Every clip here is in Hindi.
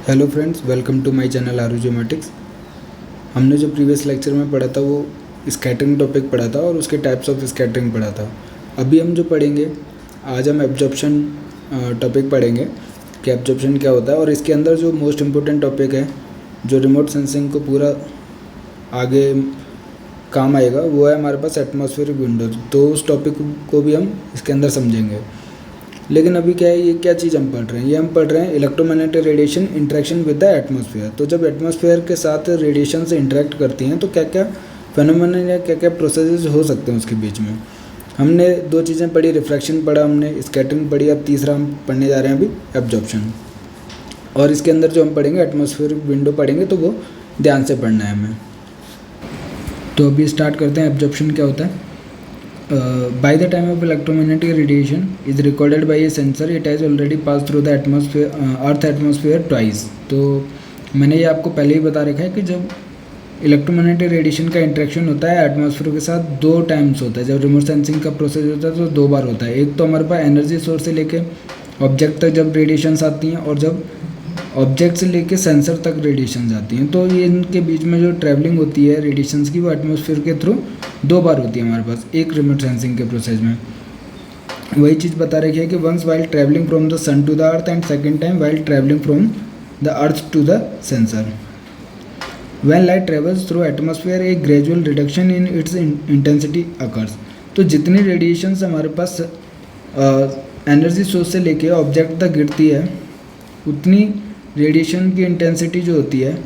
Hello friends, welcome to my channel Aaru geomatics. हमने जो प्रीवियस लेक्चर में पढ़ा था वो स्कैटरिंग टॉपिक पढ़ा था और उसके टाइप्स ऑफ स्कैटरिंग पढ़ा था। अभी हम जो पढ़ेंगे, आज हम एब्जॉर्प्शन टॉपिक पढ़ेंगे कि एब्जॉर्प्शन क्या होता है। और इसके अंदर जो मोस्ट इम्पोर्टेंट टॉपिक है जो रिमोट सेंसिंग को पूरा आगे काम आएगा वो है हमारे पास एटमॉस्फेरिक विंडोज। तो उस टॉपिक को भी हम इसके अंदर समझेंगे। लेकिन अभी क्या है, ये क्या चीज़ हम पढ़ रहे हैं, ये हम पढ़ रहे हैं electromagnetic radiation interaction with the atmosphere. तो जब एटमॉस्फेयर के साथ रेडिएशन से इंटरेक्ट करती हैं तो क्या क्या फेनोमेना या क्या क्या प्रोसेसेस हो सकते हैं उसके बीच में। हमने दो चीज़ें पढ़ी, रिफ्रैक्शन पढ़ा हमने, स्कैटरिंग पढ़ी। अब तीसरा हम पढ़ने जा रहे हैं अभी एब्जॉर्प्शन। और इसके अंदर जो हम पढ़ेंगे एटमॉस्फेरिक विंडो पढ़ेंगे, तो वो ध्यान से पढ़ना है हमें। तो अभी स्टार्ट करते हैं। एब्जॉर्प्शन क्या होता है? By the time of electromagnetic radiation is recorded by a sensor, it has already passed through the atmosphere, earth atmosphere twice। तो मैंने ये आपको पहले ही बता रखा है कि जब इलेक्ट्रोमैग्नेटिक रेडिएशन का इंटरेक्शन होता है एटमॉस्फेयर के साथ, दो टाइम्स होता है। जब रिमोट सेंसिंग का प्रोसेस होता है तो दो बार होता है। एक तो हमारे पास एनर्जी सोर्स से लेके ऑब्जेक्ट तक जब रेडिएशंस आती हैं, और जब ऑब्जेक्ट से लेके सेंसर तक रेडिएशन आती हैं। तो ये इनके बीच में जो ट्रैवलिंग होती है रेडिएशंस की, वो एटमॉस्फेयर के थ्रू दो बार होती है हमारे पास एक रिमोट सेंसिंग के प्रोसेस में। वही चीज़ बता रखी है कि once while travelling from the sun to the earth and second time while travelling from the earth to the sensor. When light travels through atmosphere a gradual reduction in its intensity occurs. तो जितनी रेडिएशंस हमारे पास एनर्जी सोर्स से लेके ऑब्जेक्ट तक गिरती है, उतनी रेडिएशन की इंटेंसिटी जो होती है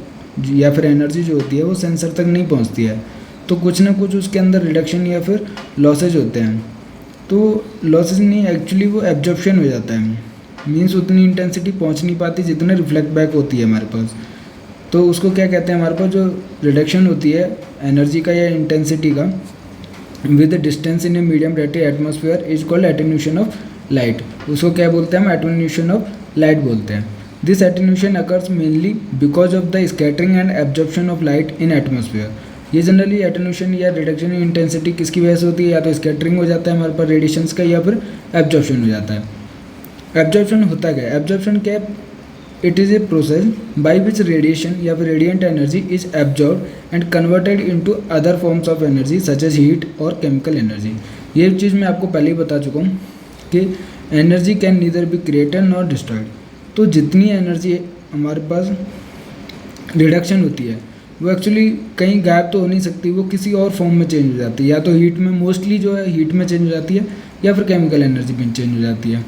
या फिर एनर्जी जो होती है वो सेंसर तक नहीं पहुंचती है। तो कुछ ना कुछ उसके अंदर रिडक्शन या फिर लॉसेज होते हैं। तो लॉसेज नहीं, एक्चुअली वो एब्जॉर्प्शन हो जाता है। मीन्स उतनी इंटेंसिटी पहुंच नहीं पाती जितने रिफ्लेक्ट बैक होती है हमारे पास। तो उसको क्या कहते हैं, हमारे पास जो रिडक्शन होती है एनर्जी का या इंटेंसिटी का with distance in a medium रेटी atmosphere is called attenuation of light. उसको क्या बोलते हैं हम? एटेन्यूएशन ऑफ लाइट बोलते हैं। This attenuation occurs mainly because of the scattering and absorption of light in atmosphere. ये जनरली एटेन्यूएशन या रिडक्शन इन इंटेंसिटी किसकी वजह से होती है? या तो स्कैटरिंग हो जाता है हमारे पास रेडिएशंस का, या फिर एब्जॉर्प्शन हो जाता है। एब्जॉर्प्शन होता क्या है? एब्जॉर्प्शन क्या? It is a process by which radiation या फिर radiant energy is absorb and converted into other forms of energy such as heat और केमिकल एनर्जी। ये चीज़ मैं आपको पहले ही बता चुका हूँ कि energy can neither be created nor destroyed. तो जितनी एनर्जी हमारे पास रिडक्शन होती है वो एक्चुअली कहीं गायब तो हो नहीं सकती, वो किसी और फॉर्म में चेंज हो जाती है। या तो हीट में, मोस्टली जो है हीट में चेंज हो जाती है, या फिर केमिकल एनर्जी में चेंज हो जाती है।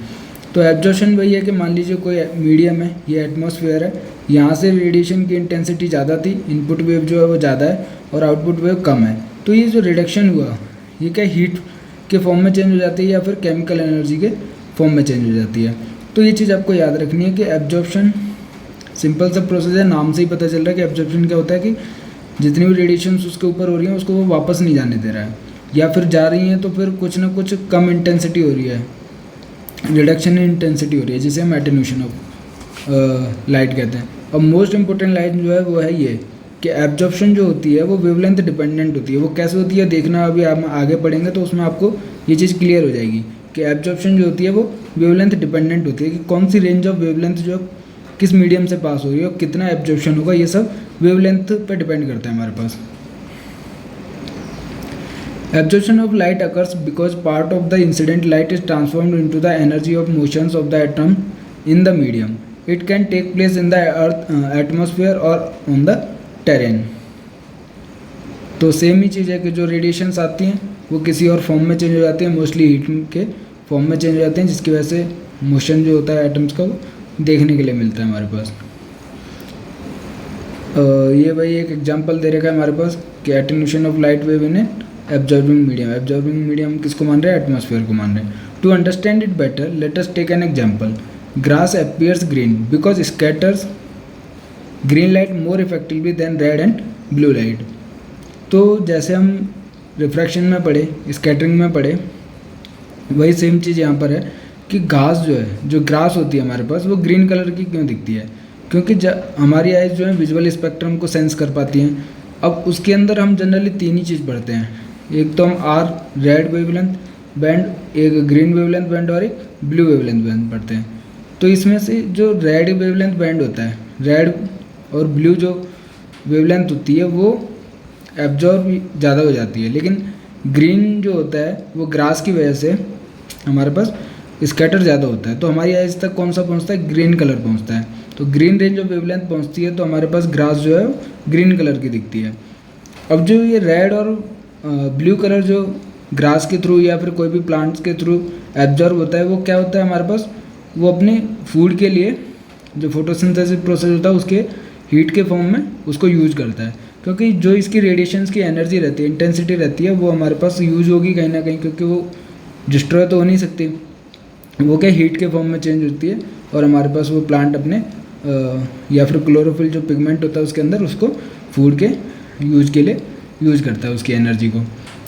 तो एब्जॉर्प्शन वही है कि मान लीजिए कोई मीडियम है, ये एटमॉस्फेयर है, यहाँ से रेडिएशन की इंटेंसिटी ज़्यादा थी, इनपुट वेव जो है वो ज़्यादा है और आउटपुट वेव कम है। तो ये जो रिडक्शन हुआ ये क्या हीट के फॉर्म में चेंज हो जाती है या फिर केमिकल एनर्जी के फॉर्म में चेंज हो जाती है। तो ये चीज़ आपको याद रखनी है कि एब्जॉर्प्शन सिंपल सा प्रोसेस है। नाम से ही पता चल रहा है कि एब्जॉर्प्शन क्या होता है कि जितनी भी रेडिएशंस उसके ऊपर हो रही हैं उसको वो वापस नहीं जाने दे रहा है, या फिर जा रही हैं तो फिर कुछ ना कुछ कम इंटेंसिटी हो रही है, रिडक्शन इन इंटेंसिटी हो रही है, जिसे हम एटेन्यूएशन ऑफ लाइट कहते हैं। और मोस्ट इंपॉर्टेंट लाइन जो है वो है ये कि एब्जॉर्प्शन जो होती है वो वेवलेंथ डिपेंडेंट होती है। वो कैसे होती है देखना, अभी हम आगे पढ़ेंगे तो उसमें आपको ये चीज़ क्लियर हो जाएगी कि एब्जॉर्प्शन जो होती है वो वेवलेंथ डिपेंडेंट होती है, कि कौन सी रेंज ऑफ वेवलेंथ जो किस मीडियम से पास हो रही है और कितना एब्जॉर्प्शन होगा, ये सब वेवलेंथ पे डिपेंड करता है हमारे पास। Absorption of light occurs because part of the incident light is transformed into the energy of motions of the atom in the medium. It can take place in the earth atmosphere और ऑन द टेरेन। तो सेम ही चीज़ है कि जो रेडिएशंस आती हैं वो किसी और फॉर्म में चेंज हो जाती हैं, मोस्टली हीट के फॉर्म में चेंज हो जाते हैं, जिसकी वजह से मोशन जो होता है एटम्स का वो देखने के लिए मिलता है हमारे पास। ये भाई एक एग्जांपल दे रखा है हमारे पास कि attenuation of light wave in absorbing medium. Absorbing medium किसको मान रहे हैं? एटमॉस्फेयर को मान रहे हैं। To understand it better let us take an example. Grass appears green because scatters green light more effectively than red and blue light. तो जैसे हम रिफ्रैक्शन में पढ़े, स्कैटरिंग में पढ़े, वही सेम चीज़ यहाँ पर है कि घास जो है, जो ग्रास होती है हमारे पास, वो ग्रीन कलर की क्यों दिखती है? क्योंकि हमारी आइज जो है विजुअल स्पेक्ट्रम को सेंस कर पाती हैं। अब उसके अंदर हम जनरली तीन ही चीज़ पढ़ते हैं, एक तो हम आर रेड वेवलेंथ बैंड, एक ग्रीन वेवलेंथ बैंड और एक ब्लू वेवलेंथ बैंड पढ़ते हैं। तो इसमें से जो रेड वेवलेंथ बैंड होता है, रेड और ब्लू जो वेवलेंथ होती है वो एब्जॉर्ब ज़्यादा हो जाती है, लेकिन ग्रीन जो होता है वो ग्रास की वजह से हमारे पास स्कैटर ज़्यादा होता है। तो हमारी आइज तक कौन सा पहुंचता है, ग्रीन कलर पहुंचता है। तो ग्रीन रेंज ऑफ वेवलेंथ पहुंचती है तो हमारे पास ग्रास जो है वो ग्रीन कलर की दिखती है। अब जो ये रेड और ब्लू कलर जो ग्रास के थ्रू या फिर कोई भी प्लांट्स के थ्रू एब्जॉर्ब होता है, वो क्या होता है हमारे पास, वो अपने फूड के लिए जो फोटोसिंथेसिस प्रोसेस होता है उसके हीट के फॉर्म में उसको यूज करता है, क्योंकि जो इसकी रेडिएशंस की एनर्जी रहती है, इंटेंसिटी रहती है, वो हमारे पास यूज होगी कहीं ना कहीं, क्योंकि वो डिस्ट्रॉय तो हो नहीं सकती, वो क्या हीट के फॉर्म में चेंज होती है और हमारे पास वो प्लांट अपने या फिर क्लोरोफिल जो पिगमेंट होता है उसके अंदर उसको फूड के यूज के लिए यूज करता है उसकी एनर्जी को।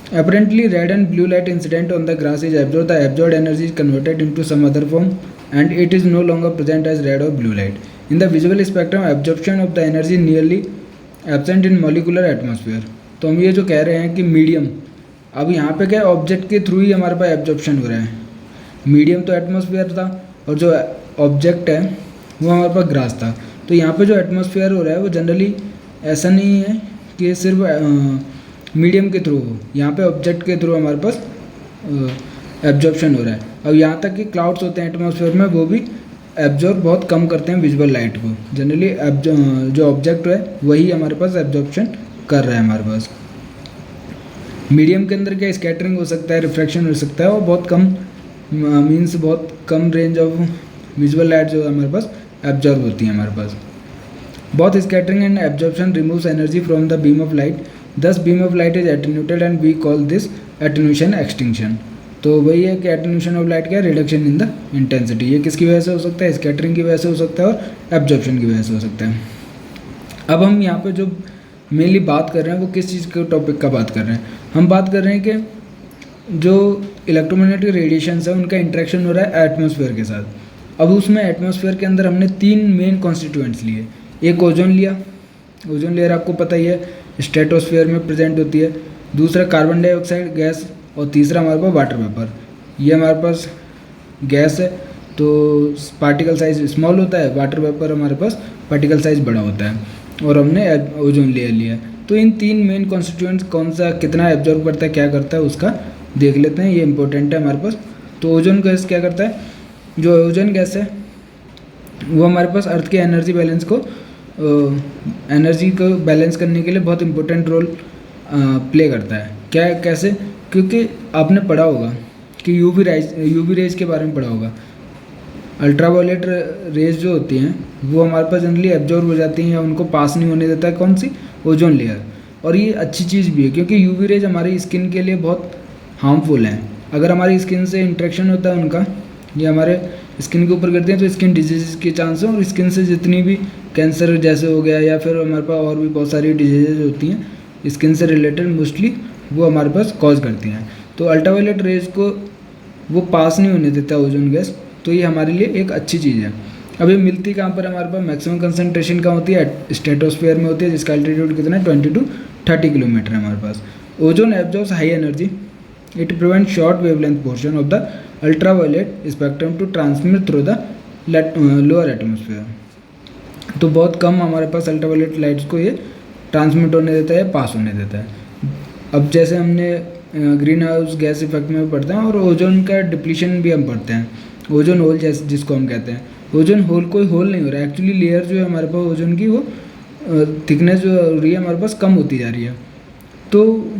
Apparently, red and blue light incident on the grass is absorbed. The absorbed energy is converted into some other form, and it is no longer present as red or blue light. In the visual spectrum, absorption of the energy nearly absent in molecular atmosphere. तो हम ये जो कह रहे हैं कि मीडियम, अब यहाँ पे क्या ऑब्जेक्ट के थ्रू ही हमारे पास एब्जॉर्प्शन हो रहा है। मीडियम तो एटमॉस्फेयर था और जो ऑब्जेक्ट है वो हमारे पास ग्रास था। तो यहाँ पे जो एटमॉस्फेयर हो रहा है वो जनरली ऐसा नहीं है कि सिर्फ मीडियम के थ्रू हो, यहाँ पे ऑब्जेक्ट के थ्रू हमारे पास एब्जॉर्प्शन हो रहा है। अब यहाँ तक कि क्लाउड्स होते हैं एटमॉस्फेयर में, वो भी एब्जॉर्ब बहुत कम करते हैं विजुअल लाइट को। जनरली जो ऑब्जेक्ट है वही हमारे पास एब्जॉर्प्शन कर रहा है हमारे पास। मीडियम के अंदर क्या स्कैटरिंग हो सकता है, रिफ्रैक्शन हो सकता है, और बहुत कम मीन्स बहुत कम रेंज ऑफ विजुअल लाइट जो हमारे पास एब्जॉर्ब होती है हमारे पास। Both scattering and absorption removes energy from the beam of light, thus beam of light is attenuated and we call this attenuation extinction। तो वही है कि attenuation of light क्या है, रिडक्शन इन द इंटेंसिटी। ये किसकी वजह से हो सकता है, स्कैटरिंग की वजह से हो सकता है और एब्जॉर्प्शन की वजह से हो सकता है। अब हम यहाँ पे जो मेनली बात कर रहे हैं वो किस चीज़ के टॉपिक का बात कर रहे हैं, हम बात कर रहे हैं कि जो इलेक्ट्रोमैग्नेटिक रेडिएशंस है उनका इंट्रैक्शन हो रहा है एटमॉस्फेयर के साथ। अब उसमें एटमॉस्फेयर के अंदर हमने 3 मेन कॉन्स्टिट्यूएंट्स लिए। एक ओजोन लिया, ओजोन लेयर आपको पता ही है स्ट्रेटोस्फेयर में प्रेजेंट होती है। दूसरा कार्बन डाइऑक्साइड गैस, और तीसरा हमारे पास वाटर वेपर। ये हमारे पास गैस है तो पार्टिकल साइज स्मॉल होता है, वाटर वेपर हमारे पास पार्टिकल साइज बड़ा होता है, और हमने ओजोन लेयर लिया है। तो इन 3 मेन कॉन्स्टिट्यूएंट्स कौन सा कितना एब्जॉर्ब करता है, क्या करता है, उसका देख लेते हैं, ये इंपॉर्टेंट है हमारे पास। तो ओजोन गैस क्या करता है, जो ओजोन गैस है वो हमारे पास अर्थ के एनर्जी बैलेंस को बैलेंस करने के लिए बहुत इंपॉर्टेंट रोल प्ले करता है। क्या कैसे, क्योंकि आपने पढ़ा होगा कि यूवी रेज के बारे में पढ़ा होगा। अल्ट्रावायलेट रेज जो होती हैं वो हमारे पास जनरली एब्जॉर्ब हो जाती हैं या उनको पास नहीं होने देता है कौन सी, ओजोन लेयर। और ये अच्छी चीज़ भी है क्योंकि यूवी रेज हमारी स्किन के लिए बहुत हार्मफुल हैं। अगर हमारी स्किन से इंट्रैक्शन होता है उनका, ये हमारे स्किन के ऊपर करते हैं तो स्किन डिजीज़ के चांस हैं, और स्किन से जितनी भी कैंसर जैसे हो गया या फिर हमारे पास और भी बहुत सारी डिजीज़ होती हैं स्किन से रिलेटेड, मोस्टली वो हमारे पास कॉज करती हैं। तो अल्ट्रावायलेट रेज को वो पास नहीं होने देता ओजोन गैस, तो ये हमारे लिए एक अच्छी चीज़ है। अब ये मिलती कहाँ पर हमारे पास, मैक्सिमम कंसनट्रेशन कहाँ होती है, स्ट्रेटोस्फेयर में होती है, जिसका एल्टीट्यूड कितना है 20 to 30 किलोमीटर है हमारे पास। Ozone absorbs high energy, it prevent short wavelength portion of the ultraviolet spectrum to transmit through the lower atmosphere. तो बहुत कम हमारे पास अल्ट्रावायलेट लाइट्स को ये ट्रांसमिट होने देता है, पास होने देता है। अब जैसे हमने ग्रीन हाउस गैस इफेक्ट में पढ़ते हैं, और ओजोन का डिप्लीशन भी हम पढ़ते हैं, ओजोन होल जैसे जिसको हम कहते हैं। ओजोन होल कोई होल नहीं हो रहा है, एक्चुअली लेयर जो है हमारे पास ओजोन की वो थिकनेस जो हो रही है हमारे पास कम होती जा रही है। तो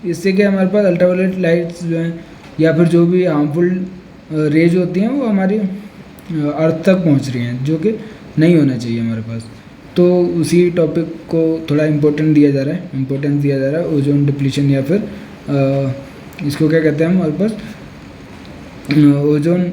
इससे क्या हमारे पास अल्ट्रावायलेट लाइट्स जो हैं या फिर जो भी हार्मफुल रेज होती हैं वो हमारी अर्थ तक पहुंच रही हैं, जो कि नहीं होना चाहिए हमारे पास। तो उसी टॉपिक को थोड़ा इम्पोर्टेंस दिया जा रहा है ओजोन डिप्लीशन, या फिर इसको क्या कहते हैं हम, हमारे पास ओजोन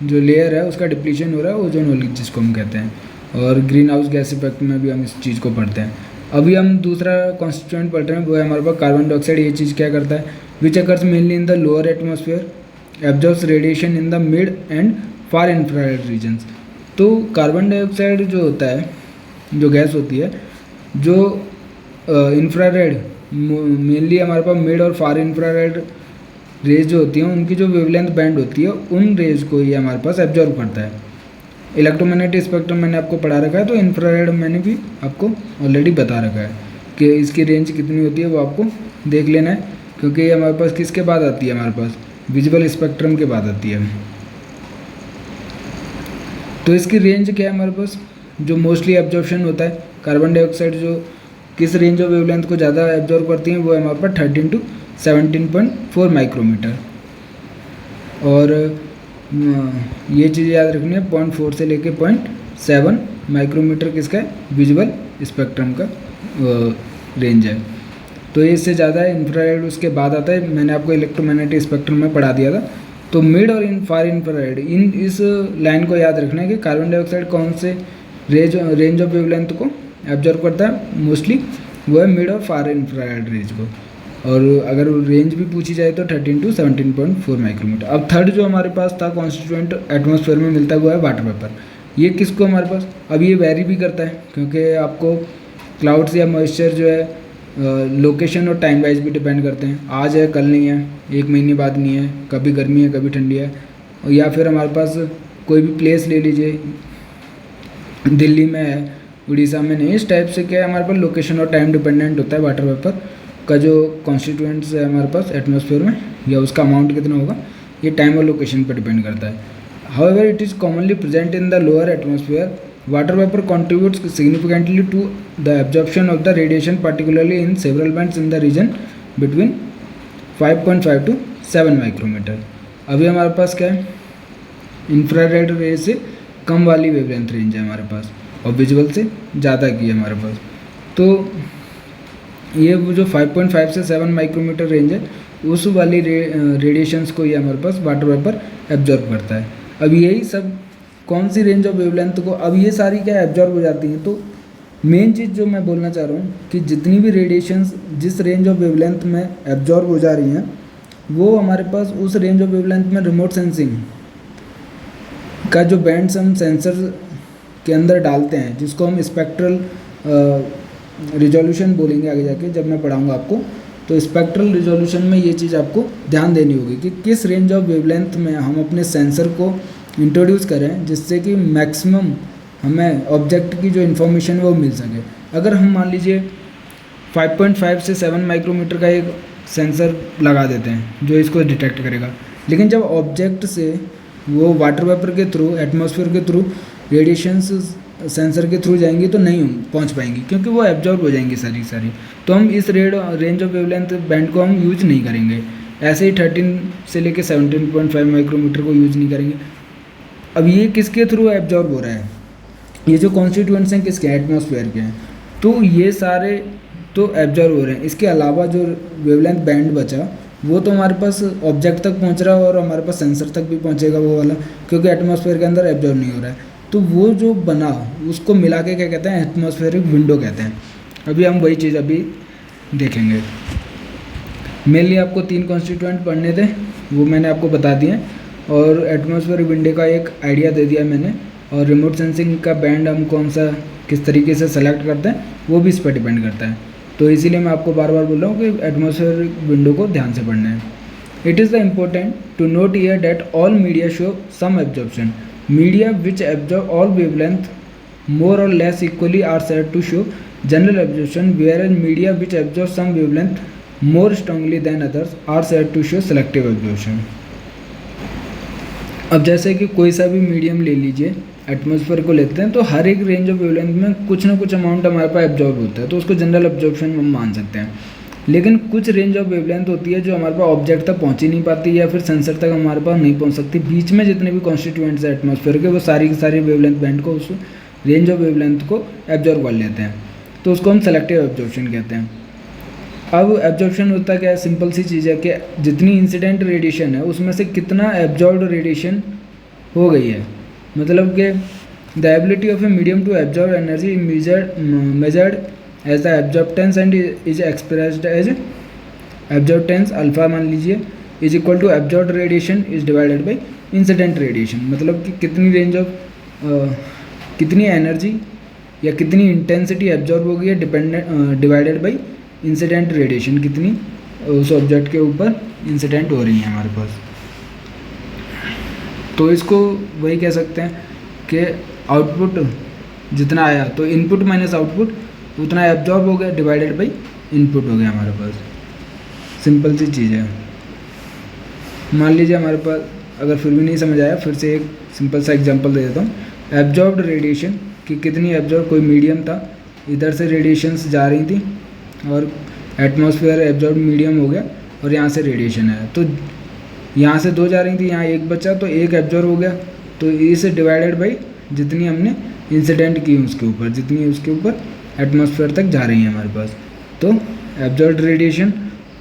जो लेयर है उसका डिप्लीशन हो रहा है, ओजोन होल जिसको हम कहते हैं। और ग्रीन हाउस गैस इफेक्ट में भी हम इस चीज़ को पढ़ते हैं। अभी हम दूसरा कॉन्स्टिट्यूएंट पढ़ रहे हैं, वो है हमारे पास कार्बन डाइऑक्साइड। ये चीज़ क्या करता है, which occurs mainly in the lower atmosphere, absorbs radiation in the mid and far infrared regions. तो कार्बन डाइऑक्साइड जो होता है, जो गैस होती है, जो इंफ्रारेड मेनली हमारे पास मिड और फार इंफ्रारेड रेज जो होती हैं उनकी जो वेवलेंथ बैंड होती है उन रेज को ये हमारे पास एब्जॉर्ब करता है। इलेक्ट्रोमैग्नेटिक स्पेक्ट्रम मैंने आपको पढ़ा रखा है, तो इंफ्रारेड मैंने भी आपको ऑलरेडी बता रखा है कि इसकी रेंज कितनी होती है, वो आपको देख लेना है, क्योंकि ये हमारे पास किसके बाद आती है, हमारे पास विजुअल स्पेक्ट्रम के बाद आती है। तो इसकी रेंज क्या है हमारे पास, जो मोस्टली एब्जॉर्प्शन होता है कार्बन डाइऑक्साइड, जो किस रेंज ऑफ वेवलेंथ को ज़्यादा एब्जॉर्ब करती हैं, वो है हमारे पास 13 to 17.4 माइक्रोमीटर। और ये चीज़ याद रखनी है, 0.4 से लेके 0.7 माइक्रोमीटर किसका है, विजुअल स्पेक्ट्रम का रेंज है। तो ये इससे ज़्यादा है, इंफ्रारेड उसके बाद आता है, मैंने आपको इलेक्ट्रोमैग्नेटिक स्पेक्ट्रम में पढ़ा दिया था। तो मिड और फार इंफ्रारेड, इस लाइन को याद रखना है कि कार्बन डाइऑक्साइड कौन से रेंज ऑफ वेवलेंथ को एब्जॉर्ब करता है मोस्टली, वो है मिड और फार इंफ्रारेड रेंज को। और अगर रेंज भी पूछी जाए तो 13 to 17.4 माइक्रोमीटर। अब थर्ड जो हमारे पास था कॉन्स्टिट्यूएंट एटमॉस्फेयर में मिलता हुआ है वाटर वेपर। ये किसको हमारे पास, अब ये वेरी भी करता है, क्योंकि आपको क्लाउड्स या मॉइस्चर जो है लोकेशन और टाइम वाइज भी डिपेंड करते हैं। आज है कल नहीं है, एक महीने बाद नहीं है, कभी गर्मी है कभी ठंडी है। या फिर हमारे पास कोई भी प्लेस ले लीजिए, दिल्ली में है उड़ीसा में नहीं, इस टाइप से क्या है हमारे पास लोकेशन और टाइम डिपेंडेंट होता है वाटर वेपर का जो कॉन्स्टिट्यूएंट्स है हमारे पास एटमॉस्फेयर में, या उसका अमाउंट कितना होगा, ये टाइम और लोकेशन पर डिपेंड करता है। However it is commonly present in the lower atmosphere, water vapour contributes significantly to the absorption of the radiation, particularly in several bands in the region between 5.5 to 7 micrometre. अभी हमारे पास क्या है, इंफ्रारेड रेज से कम वाली वेवलेंथ रेंज है हमारे पास, और विजुअल से ज़्यादा की है हमारे पास। तो ये वो जो 5.5 से 7 माइक्रोमीटर रेंज है, उस वाली रेडिएशंस को ये हमारे पास वाटर वेपर एब्जॉर्ब करता है। अब यही सब कौन सी रेंज ऑफ वेवलेंथ को, अब ये सारी क्या एब्जॉर्ब हो जाती हैं। तो मेन चीज़ जो मैं बोलना चाह रहा हूँ कि जितनी भी रेडिएशंस जिस रेंज ऑफ वेवलेंथ में एब्जॉर्ब हो जा रही हैं, वो हमारे पास उस रेंज ऑफ वेवलेंथ में रिमोट सेंसिंग का जो बैंड्स हम सेंसर के अंदर डालते हैं, जिसको हम स्पेक्ट्रल रिजोल्यूशन बोलेंगे आगे जाके जब मैं पढ़ाऊँगा आपको। तो स्पेक्ट्रल रिजोल्यूशन में ये चीज़ आपको ध्यान देनी होगी कि किस रेंज ऑफ वेवलेंथ में हम अपने सेंसर को इंट्रोड्यूस करें, जिससे कि मैक्सिमम हमें ऑब्जेक्ट की जो इन्फॉर्मेशन है वो मिल सके। अगर हम मान लीजिए 5.5 से 7 माइक्रोमीटर का एक सेंसर लगा देते हैं जो इसको डिटेक्ट करेगा, लेकिन जब ऑब्जेक्ट से वो वाटर वेपर के थ्रू, एटमॉस्फेयर के थ्रू रेडिएशंस सेंसर के थ्रू जाएंगी तो नहीं पहुंच पाएंगी, क्योंकि वो एब्जॉर्ब हो जाएंगी सारी। तो हम इस रेंज ऑफ वेवलेंथ बैंड को हम यूज नहीं करेंगे। ऐसे ही 13 से लेकर 17.5 माइक्रोमीटर को यूज नहीं करेंगे। अब ये किसके थ्रू एब्जॉर्ब हो रहा है, ये जो कॉन्स्टिट्यूएंट्स हैं किसके, एटमॉस्फेयर के हैं, तो ये सारे तो एब्जॉर्ब हो रहे हैं। इसके अलावा जो वेवलेंथ बैंड बचा वो तो हमारे पास ऑब्जेक्ट तक पहुंच रहा है और हमारे पास सेंसर तक भी पहुंचेगा वो वाला, क्योंकि एटमॉस्फेयर के अंदर एब्जॉर्ब नहीं हो रहा है। तो वो जो बना उसको मिला के क्या कहते हैं, एटमॉस्फेरिक विंडो कहते हैं। अभी हम वही चीज़ अभी देखेंगे। मेनली आपको 3 कॉन्स्टिट्यूएंट पढ़ने थे, वो मैंने आपको बता दिए, और एटमॉस्फेरिक विंडो का एक आइडिया दे दिया मैंने, और रिमोट सेंसिंग का बैंड हम कौन सा किस तरीके से सेलेक्ट करते हैं वो भी इस पर डिपेंड करता है। तो इसीलिए मैं आपको बार बार बोल रहा हूँ कि एटमॉस्फेरिक विंडो को ध्यान से पढ़ना है। It is the important to note here that all media show some absorption. Media which absorb all wavelength more or less equally are said to show general absorption, whereas media which absorb some wavelength more strongly than others are said to show selective absorption। अब जैसे कि कोई सा भी मीडियम ले लीजिए, एटमॉस्फेयर को लेते हैं, तो हर एक रेंज ऑफ वेवलेंथ में कुछ ना कुछ अमाउंट हमारे पास एब्जॉर्ब होता है, तो उसको जनरल एब्जॉर्प्शन हम मान सकते हैं। लेकिन कुछ रेंज ऑफ वेवलेंथ होती है जो हमारे पास ऑब्जेक्ट तक पहुंच ही नहीं पाती, या फिर सेंसर तक हमारे पास नहीं पहुंच सकती। बीच में जितने भी कॉन्स्टिट्यूएंट्स हैं एटमॉस्फेयर के, वो सारी की सारी वेवलेंथ बैंड को, उस रेंज ऑफ वेवलेंथ को एब्जॉर्ब कर लेते हैं, तो उसको हम सेलेक्टिव एब्जॉर्प्शन कहते हैं। अब एब्जॉर्प्शन होता क्या है, सिंपल सी चीज़ है कि जितनी इंसिडेंट रेडिएशन है उसमें से कितना एब्जॉर्ब्ड रेडिएशन हो गई है। मतलब कि the ability of a medium to absorb energy measured as the absorbance and is expressed as absorbance alpha मान लीजिए is equal to absorbed radiation is divided by incident radiation. मतलब कि कितनी रेंज ऑफ कितनी एनर्जी या कितनी इंटेंसिटी एब्जॉर्ब हो गई है डिवाइडेड बाई इंसिडेंट रेडिएशन, कितनी उस ऑब्जेक्ट के ऊपर इंसिडेंट हो रही है हमारे पास। तो इसको वही कह सकते हैं कि आउटपुट जितना आया तो इनपुट माइनस आउटपुट उतना एब्जॉर्ब हो गया डिवाइडेड बाई इनपुट हो गया हमारे पास। सिंपल सी चीज़ है। मान लीजिए हमारे पास अगर फिर भी नहीं समझ आया, फिर से एक सिंपल सा एग्जांपल दे देता हूँ। एब्जॉर्ब्ड रेडिएशन कि कितनी एब्जॉर्ब, कोई मीडियम था, इधर से रेडिएशंस जा रही थी और एटमॉस्फेयर एब्जॉर्ब मीडियम हो गया और यहाँ से रेडिएशन आया, तो यहाँ से 2 जा रही थी, यहाँ 1 बचा तो 1 एब्जॉर्ब हो गया। तो इसे डिवाइडेड बाई जितनी हमने इंसिडेंट की उसके ऊपर, जितनी उसके ऊपर एटमॉस्फेयर तक जा रही है हमारे पास, तो एब्जॉर्ब्ड रेडिएशन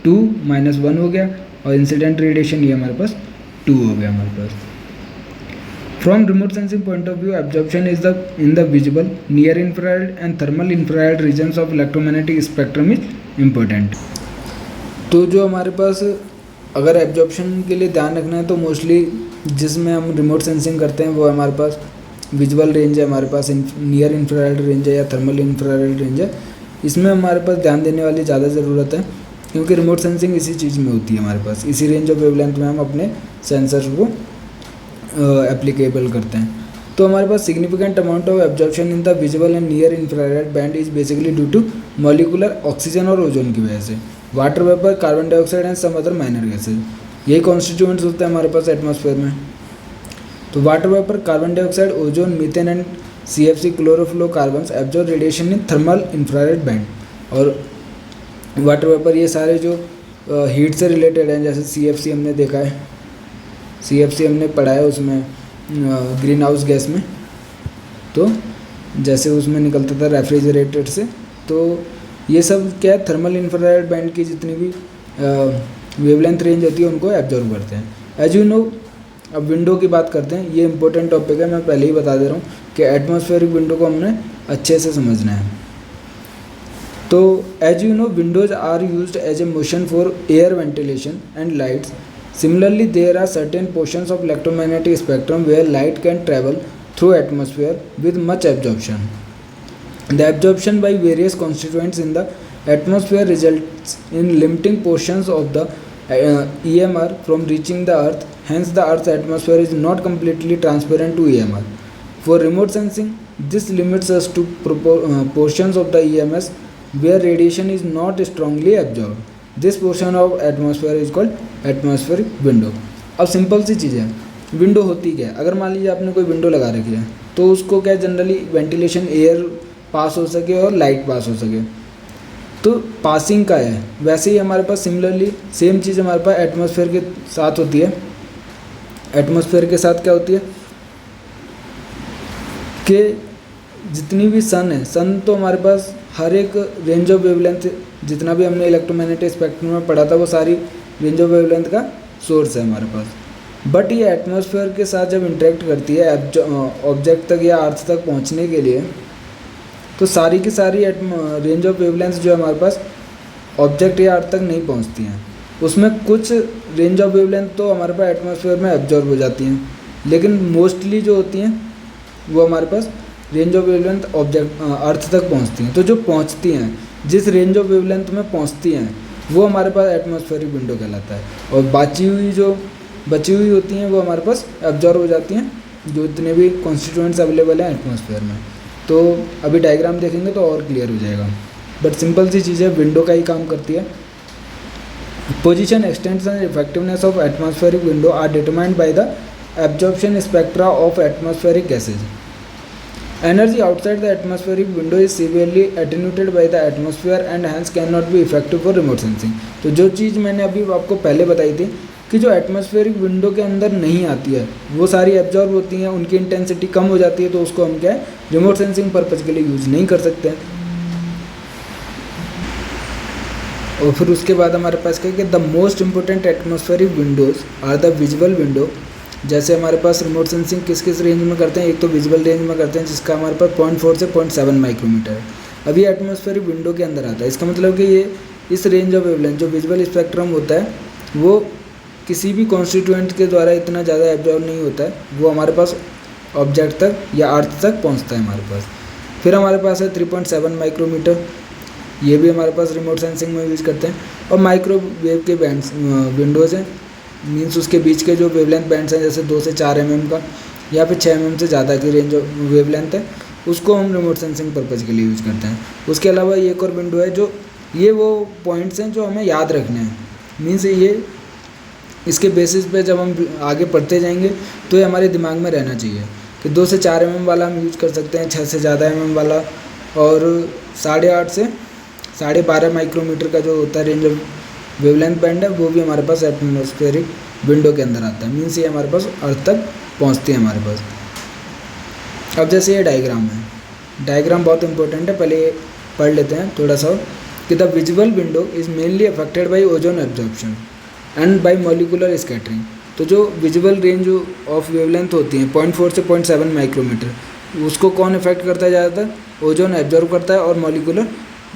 2 - 1 हो गया और इंसिडेंट रेडिएशन ये हमारे पास 2 हो गया हमारे पास। From remote sensing point of view, absorption is the in the visible, near infrared and thermal infrared regions of electromagnetic spectrum is important. तो जो हमारे पास अगर एब्जॉर्प्शन के लिए ध्यान रखना है तो मोस्टली जिसमें हम रिमोट सेंसिंग करते हैं वो हमारे पास विजुअल रेंज है, हमारे पास नियर इंफ्रारेड रेंज है या थर्मल इंफ्रारेड रेंज है। इसमें हमारे पास ध्यान देने वाली ज़्यादा ज़रूरत है क्योंकि रिमोट सेंसिंग इसी चीज़ में होती है हमारे पास, इसी रेंज ऑफ वेवलेंथ में हम अपने सेंसर्स को एप्लीकेबल करते हैं। तो हमारे पास significant amount of absorption in the visual and near infrared band is basically due to molecular oxygen और ओजोन की वजह से, water vapour, carbon dioxide and some other minor gases, यही कॉन्स्टिट्यूएंट्स होते हैं हमारे पास एटमॉस्फेयर में। तो water vapour, carbon dioxide, ozone, methane and CFC chlorofluorocarbons absorb radiation in thermal infrared band. और वाटर वेपर ये सारे जो हीट से रिलेटेड हैं, जैसे CFC हमने देखा है, CFC हमने पढ़ा है उसमें ग्रीन हाउस गैस में, तो जैसे उसमें निकलता था रेफ्रिजरेटर से, तो ये सब क्या है थर्मल इंफ्रारेड बैंड की जितनी भी वेवलेंथ रेंज होती है उनको एब्जॉर्ब करते हैं। एज यू नो, अब विंडो की बात करते हैं, ये इंपॉर्टेंट टॉपिक है, मैं पहले ही बता दे रहा हूँ कि एटमॉस्फेरिक विंडो को हमने अच्छे से समझना है। तो as you know, windows are used as a motion for air ventilation and lights. Similarly, there are certain portions of electromagnetic spectrum where light can travel through atmosphere with much absorption. The absorption by various constituents in the atmosphere results in limiting portions of the EMR from reaching the Earth. Hence, the Earth's atmosphere is not completely transparent to EMR. For remote sensing, this limits us to portions of the EMS where radiation is not strongly absorbed. This portion of atmosphere is called atmospheric window. अब सिंपल सी चीज़ है, विंडो होती क्या है? अगर मान लीजिए आपने कोई विंडो लगा रखी है तो उसको क्या जनरली वेंटिलेशन, एयर पास हो सके और लाइट पास हो सके, तो पासिंग का है। वैसे ही हमारे पास सिमिलरली सेम चीज़ हमारे पास एटमॉस्फेयर के साथ होती है। एटमॉस्फेयर के साथ क्या होती है कि जितनी भी सन है, सन तो हमारे पास हर एक रेंज ऑफ वेवलेंथ, जितना भी हमने इलेक्ट्रोमैग्नेटिक स्पेक्ट्रम में पढ़ा था वो सारी रेंज ऑफ वेवलेंथ का सोर्स है हमारे पास। बट ये एटमॉस्फेयर के साथ जब इंटरेक्ट करती है ऑब्जेक्ट तक या अर्थ तक पहुंचने के लिए, तो सारी की सारी रेंज ऑफ वेवलेंथ जो हमारे पास ऑब्जेक्ट या अर्थ तक नहीं पहुंचती हैं, उसमें कुछ रेंज ऑफ वेवलेंथ तो हमारे पास एटमॉस्फेयर में एब्जॉर्ब हो जाती हैं, लेकिन मोस्टली जो होती हैं वो हमारे पास रेंज ऑफ वेवलेंथ ऑब्जेक्ट अर्थ तक पहुंचती हैं। तो जो पहुंचती हैं, जिस रेंज ऑफ वेवलेंथ में पहुंचती हैं, वो हमारे पास एटमॉस्फेरिक विंडो कहलाता है। और बची हुई होती हैं वो हमारे पास एब्जॉर्ब हो जाती हैं, जो इतने भी कॉन्स्टिट्यूएंट्स अवेलेबल हैं एटमॉस्फेयर में। तो अभी डायग्राम देखेंगे तो और क्लियर हो जाएगा, बट सिंपल सी चीज़ है, विंडो का ही काम करती है। Position, extension and effectiveness of atmospheric window are determined by the absorption spectra of atmospheric gases. Energy outside the atmospheric window is severely attenuated by the atmosphere and hence cannot be effective for remote sensing। तो जो चीज़ मैंने अभी आपको पहले बताई थी कि जो एटमॉस्फेरिक विंडो के अंदर नहीं आती है वो सारी एब्जॉर्ब होती हैं, उनकी इंटेंसिटी कम हो जाती है, तो उसको हम क्या है रिमोट सेंसिंग पर्पज़ के लिए यूज़ नहीं कर सकते हैं। और फिर उसके बाद हमारे पास क्या है कि the most important atmospheric windows are the visual window. जैसे हमारे पास रिमोट सेंसिंग किस किस रेंज में करते हैं, एक तो विजुअल रेंज में करते हैं जिसका हमारे पास 0.4 से 0.7 माइक्रोमीटर है। अब ये एटमॉस्फेरिक विंडो के अंदर आता है, इसका मतलब कि ये इस रेंज ऑफ वेवलेंथ जो विजुअल स्पेक्ट्रम होता है वो किसी भी कॉन्स्टिट्यूएंट के द्वारा इतना ज़्यादा एब्जॉर्ब नहीं होता है, वो हमारे पास ऑब्जेक्ट तक या अर्थ तक पहुँचता है हमारे पास। फिर हमारे पास है 3.7 माइक्रोमीटर, ये भी हमारे पास रिमोट सेंसिंग में यूज़ करते हैं। और माइक्रोवेव के बैंड्स विंडोज़ हैं, मीन्स उसके बीच के जो वेवलेंथ बैंड्स हैं जैसे 2 से 4 mm का, या फिर 6 mm से ज़्यादा की रेंज ऑफ वेवलेंथ है, उसको हम रिमोट सेंसिंग पर्पज़ के लिए यूज़ करते हैं। उसके अलावा ये एक और विंडो है जो ये वो पॉइंट्स हैं जो हमें याद रखने हैं, मीन्स ये इसके बेसिस पे जब हम आगे पढ़ते जाएंगे तो ये हमारे दिमाग में रहना चाहिए कि 2 से 4 mm वाला हम यूज़ कर सकते हैं, 6 से ज़्यादा mm वाला, और 8.5 से 12.5 माइक्रोमीटर का जो होता है रेंज ऑफ वेवलेंथ बैंड है, वो भी हमारे पास एटमॉस्फेरिक विंडो के अंदर आता है, मीन्स ये हमारे पास अर्थ तक पहुँचती है हमारे पास। अब जैसे ये डायग्राम है, डायग्राम बहुत इंपॉर्टेंट है, पहले पढ़ लेते हैं थोड़ा सा कि the visual window is mainly affected by ozone absorption and by molecular scattering. तो जो विजुअल रेंज ऑफ वेवलेंथ होती है 0.4 से 0.7 माइक्रोमीटर, उसको कौन इफेक्ट करता है ज़्यादातर? ओजोन एब्जॉर्ब करता है, और मॉलिकुलर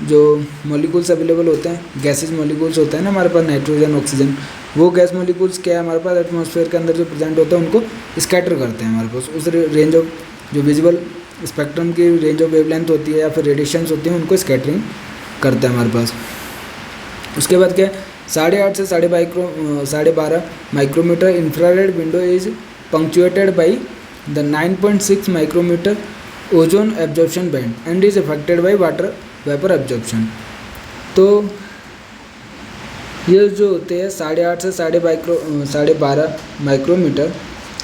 जो मॉलिक्यूल्स अवेलेबल होते हैं, गैसेज मॉलिक्यूल्स होते हैं ना हमारे पास, नाइट्रोजन, ऑक्सीजन, वो गैस मॉलिक्यूल्स क्या है हमारे पास एटमॉस्फेयर के अंदर जो प्रेजेंट होते हैं उनको स्कैटर करते हैं हमारे पास। उस रेंज ऑफ जो विजुअल स्पेक्ट्रम की रेंज ऑफ वेवलेंथ होती है या फिर रेडिएशंस होती हैं, उनको स्कैटरिंग करता है हमारे पास। उसके बाद क्या है, 8.5 से 12.5 micrometre infrared window is punctuated by the 9.6 micrometre ozone absorption band and is affected by water vapour absorption. तो ये जो होते हैं 8.5 से 12.5 माइक्रोमीटर,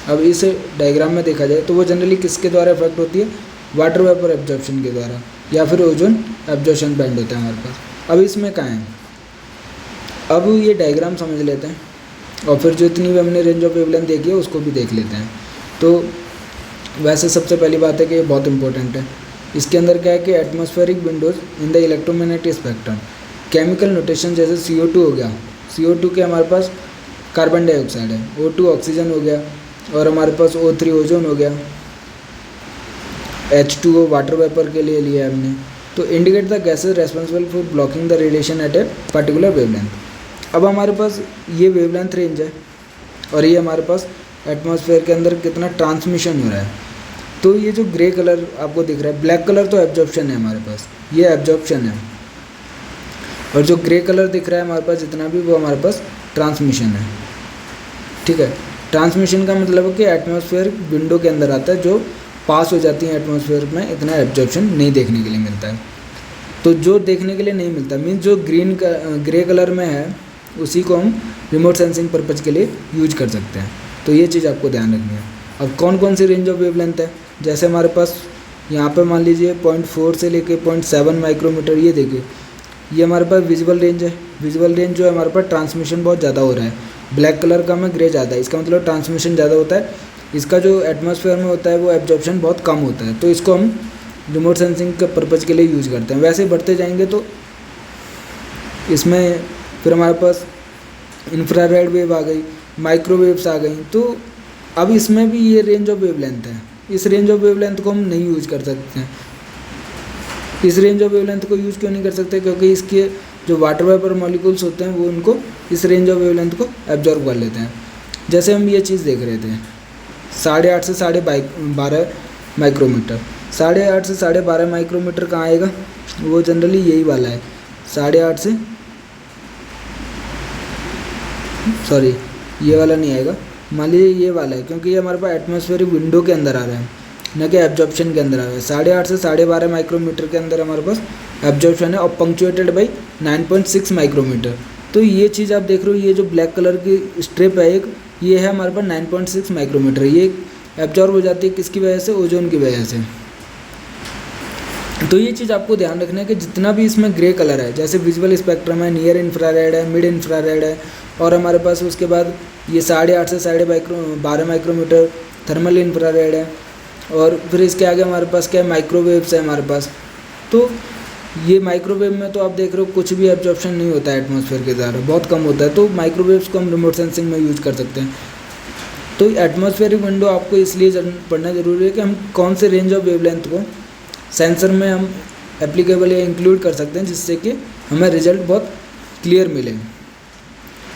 अब इस डायग्राम में देखा जाए तो वो जनरली किसके द्वारा इफेक्ट होती है? वाटर वेपर एब्जॉर्प्शन के द्वारा, या फिर ओजोन एब्जॉर्प्शन बैंड होता है हमारे पास। अब इसमें कहाँ है, अब ये डायग्राम समझ लेते हैं और फिर जो इतनी भी हमने रेंज ऑफ वेवलेंथ देखी है उसको भी देख लेते हैं। तो वैसे सबसे पहली बात है कि ये बहुत इंपॉर्टेंट है। इसके अंदर क्या है कि atmospheric Windows in the electromagnetic spectrum, chemical notation जैसे CO2 हो गया, CO2 के हमारे पास कार्बन डाइऑक्साइड है, O2 ऑक्सीजन हो गया, और हमारे पास O3 ओजोन हो गया, H2O वाटर वेपर के लिए लिया है हमने। तो indicate the gases responsible for blocking the radiation at a particular wavelength. अब हमारे पास ये वेवलेंथ रेंज है और ये हमारे पास एटमॉस्फेयर के अंदर कितना ट्रांसमिशन हो रहा है। तो ये जो ग्रे कलर आपको दिख रहा है, ब्लैक कलर तो एब्जॉर्प्शन है हमारे पास, ये एब्जॉर्प्शन है, और जो ग्रे कलर दिख रहा है हमारे पास जितना भी, वो हमारे पास ट्रांसमिशन है। ठीक है, ट्रांसमिशन का मतलब है कि एटमॉस्फेयर विंडो के अंदर आता है, जो पास हो जाती है एटमॉस्फेयर में, इतना एब्जॉर्प्शन नहीं देखने के लिए मिलता है। तो जो देखने के लिए नहीं मिलता मीन्स जो ग्रे कलर में है, उसी को हम रिमोट सेंसिंग पर्पज़ के लिए यूज कर सकते हैं। तो ये चीज़ आपको ध्यान रखनी है। अब कौन कौन सी रेंज ऑफ वेवलेंथ है, जैसे हमारे पास यहाँ पे मान लीजिए 0.4 से लेके 0.7 माइक्रोमीटर, ये देखिए ये हमारे पास विजुअल रेंज है। विजुअल रेंज जो है हमारे पास ट्रांसमिशन बहुत ज़्यादा हो रहा है, ब्लैक कलर का में ग्रे ज़्यादा है, इसका मतलब ट्रांसमिशन ज़्यादा होता है। इसका जो एटमॉस्फेयर में होता है वो एब्जॉर्प्शन बहुत कम होता है, तो इसको हम रिमोट सेंसिंग के पर्पज़ के लिए यूज़ करते हैं। वैसे बढ़ते जाएंगे तो इसमें फिर हमारे पास इंफ्रारेड वेव आ गई, माइक्रोवेव्स आ गई, तो अब इसमें भी ये रेंज ऑफ वेवलेंथ है। इस रेंज ऑफ वेवलेंथ को हम नहीं यूज़ कर सकते हैं। इस रेंज ऑफ वेवलेंथ को यूज़ क्यों नहीं कर सकते? क्योंकि इसके जो वाटर वेपर मॉलिक्यूल्स होते हैं वो उनको इस रेंज ऑफ वेवलेंथ को एब्जॉर्ब कर लेते हैं। जैसे हम ये चीज़ देख रहे थे 8.5 से 12.5 माइक्रोमीटर, 8.5 से 12.5 माइक्रोमीटर कहाँ आएगा? वो जनरली यही वाला है, 8.5 से, सॉरी ये वाला नहीं आएगा, मान लीजिए ये वाला है, क्योंकि ये हमारे पास एटमॉस्फेरिक विंडो के अंदर आ रहा है, न कि एब्जॉर्प्शन के अंदर आ रहा है। 8.5 से 12.5 माइक्रोमीटर के अंदर हमारे पास एब्जॉर्प्शन है, और पंक्चुएटेड बाई 9.6 माइक्रोमीटर। तो ये चीज़ आप देख रहे हो, ये जो ब्लैक कलर की स्ट्रिप है एक, ये है हमारे पास 9.6 माइक्रोमीटर। ये एब्जॉर्ब हो जाती है किसकी वजह से? ओजोन की वजह से। तो ये चीज़ आपको ध्यान रखना है कि जितना भी इसमें ग्रे कलर है, जैसे विजुअल स्पेक्ट्रम है, नियर इंफ्रारेड है, मिड इंफ्रारेड है, और हमारे पास उसके बाद ये 8.5 से 12.5 माइक्रोमीटर थर्मल इंफ्रारेड है, और फिर इसके आगे हमारे पास क्या है? माइक्रोवेव्स है हमारे पास। तो ये माइक्रोवेव में तो आप देख रहे हो कुछ भी एब्जॉर्प्शन नहीं होता है एटमॉस्फेयर के द्वारा, बहुत कम होता है। तो माइक्रोवेव्स को हम रिमोट सेंसिंग में यूज कर सकते हैं। तो एटमॉस्फेरिक विंडो आपको इसलिए पढ़ना ज़रूरी है कि हम कौन से रेंज ऑफ वेवलेंथ को सेंसर में हम एप्लीकेबल या इंक्लूड कर सकते हैं, जिससे कि हमें रिजल्ट बहुत क्लियर मिले।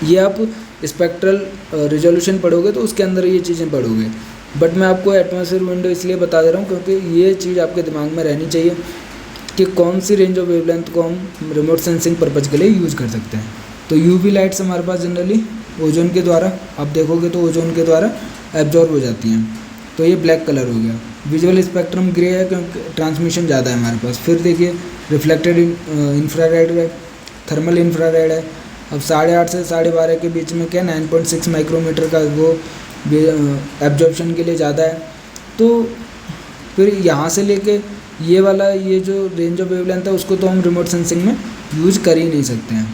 ये आप स्पेक्ट्रल रिजोल्यूशन पढ़ोगे तो उसके अंदर ये चीज़ें पढ़ोगे, बट मैं आपको एटमॉस्फेयर विंडो इसलिए बता दे रहा हूँ क्योंकि ये चीज़ आपके दिमाग में रहनी चाहिए कि कौन सी रेंज ऑफ वेवलेंथ को हम रिमोट सेंसिंग पर्पज़ के लिए यूज़ कर सकते हैं। तो यूवी लाइट्स हमारे पास जनरली ओजोन के द्वारा, आप देखोगे तो ओजोन के द्वारा एब्जॉर्ब हो जाती हैं। तो ये ब्लैक कलर हो गया। विजुअल स्पेक्ट्रम ग्रे है क्योंकि ट्रांसमिशन ज़्यादा है हमारे पास। फिर देखिए रिफ्लेक्टेड इंफ्रारेड है, थर्मल इंफ्रारेड है। अब 8:30 से 12:30 के बीच में क्या 9.6 माइक्रोमीटर का वो एब्जॉर्प्शन के लिए ज़्यादा है। तो फिर यहाँ से लेके ये वाला ये जो रेंज ऑफ वेवलेंथ है उसको तो हम रिमोट सेंसिंग में यूज़ कर ही नहीं सकते हैं।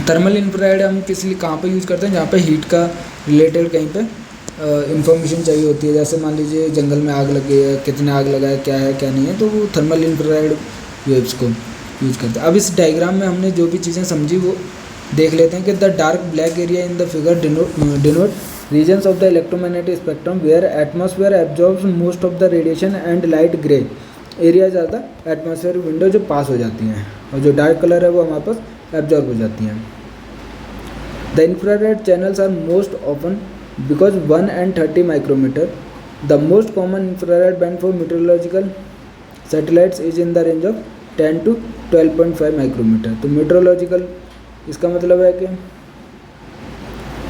थर्मल इंफ्रारेड हम किस लिए कहाँ पे यूज़ करते हैं, जहाँ पे हीट का रिलेटेड कहीं पे इंफॉर्मेशन चाहिए होती है। जैसे मान लीजिए जंगल में आग लगी है, कितने आग लगा है क्या नहीं है, तो वो थर्मल इंफ्रारेड वेव्स को यूज़ करते हैं। अब इस डायग्राम में हमने जो भी चीज़ें समझी वो देख लेते हैं कि the dark black area in the figure denote regions of the electromagnetic spectrum where atmosphere absorbs most of the radiation and light grey area ज़्यादा एटमॉस्फेयर विंडो जो पास हो जाती हैं, और जो डार्क कलर है वो हमारे पास एब्जॉर्ब हो जाती हैं। The infrared channels are most often because 1 and 30 micrometer. The most common infrared band for meteorological satellites is in the range of 10 to 12.5 micrometre. तो meteorological इसका मतलब है कि